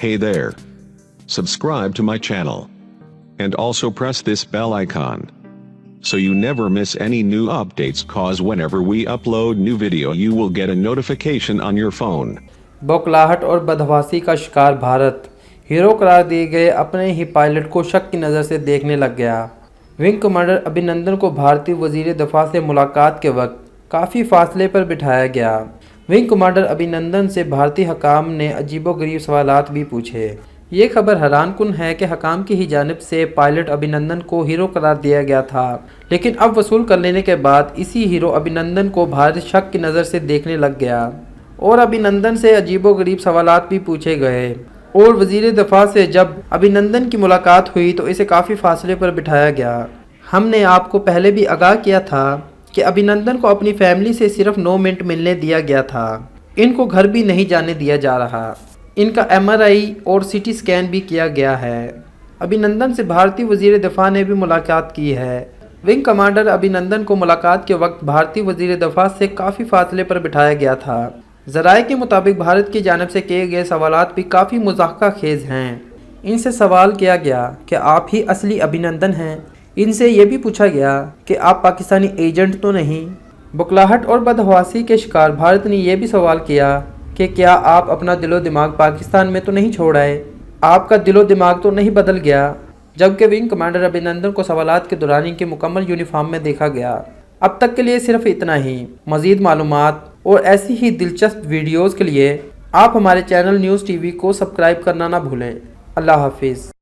Hey there. Subscribe to my channel. And also press this bell icon. So you never miss any new updates, cause whenever we upload new video you will get a notification on your phone. बौखलाहट और बदहवासी का शिकार Bharat. Hero करार दिए गए अपने ही pilot को शक की नज़र से देखने लग गया। विंग कमांडर अभिनंदन को भारतीय वजीर दफा से मुलाकात के वक्त काफ़ी फासले पर बिठाया गया। विंग कमांडर अभिनंदन से भारतीय हकाम ने अजीबोगरीब सवालात भी पूछे। ये खबर हैरानकुन है कि हकाम की ही जानिब से पायलट अभिनंदन को हीरो करार दिया गया था, लेकिन अब वसूल कर लेने के बाद इसी हीरो अभिनंदन को भारत शक की नज़र से देखने लग गया और अभिनंदन से अजीबोगरीब सवालात भी पूछे गए। और वजीर दफा से जब अभिनंदन की मुलाकात हुई तो इसे काफ़ी फासले पर बिठाया गया। हमने आपको पहले भी आगाह किया था कि अभिनंदन को अपनी फैमिली से सिर्फ 9 मिनट मिलने दिया गया था। इनको घर भी नहीं जाने दिया जा रहा। इनका MRI और CT स्कैन भी किया गया है। अभिनंदन से भारतीय वजीर दफा ने भी मुलाकात की है। विंग कमांडर अभिनंदन को मुलाकात के वक्त भारतीय वजीर दफा से काफ़ी फासले पर बिठाया गया था। ज़राए के मुताबिक भारत की जानिब से किए गए सवालात भी काफ़ी मुज़ाहका खेज़ हैं। इनसे सवाल किया गया कि आप ही असली अभिनंदन हैं। इनसे ये भी पूछा गया कि आप पाकिस्तानी एजेंट तो नहीं। बौखलाहट और बदहवासी के शिकार भारत ने यह भी सवाल किया कि क्या आप अपना दिलो दिमाग पाकिस्तान में तो नहीं छोड़ आए, आपका दिलो दिमाग तो नहीं बदल गया। जबकि विंग कमांडर अभिनंदन को सवालात के दौरान इनके मुकम्मल यूनिफॉर्म में देखा गया। अब तक के लिए सिर्फ इतना ही। मज़ीद मालूमात और ऐसी ही दिलचस्प वीडियोज़ के लिए आप हमारे चैनल न्यूज़ TV को सब्सक्राइब करना ना भूलें। अल्लाह हाफिज़।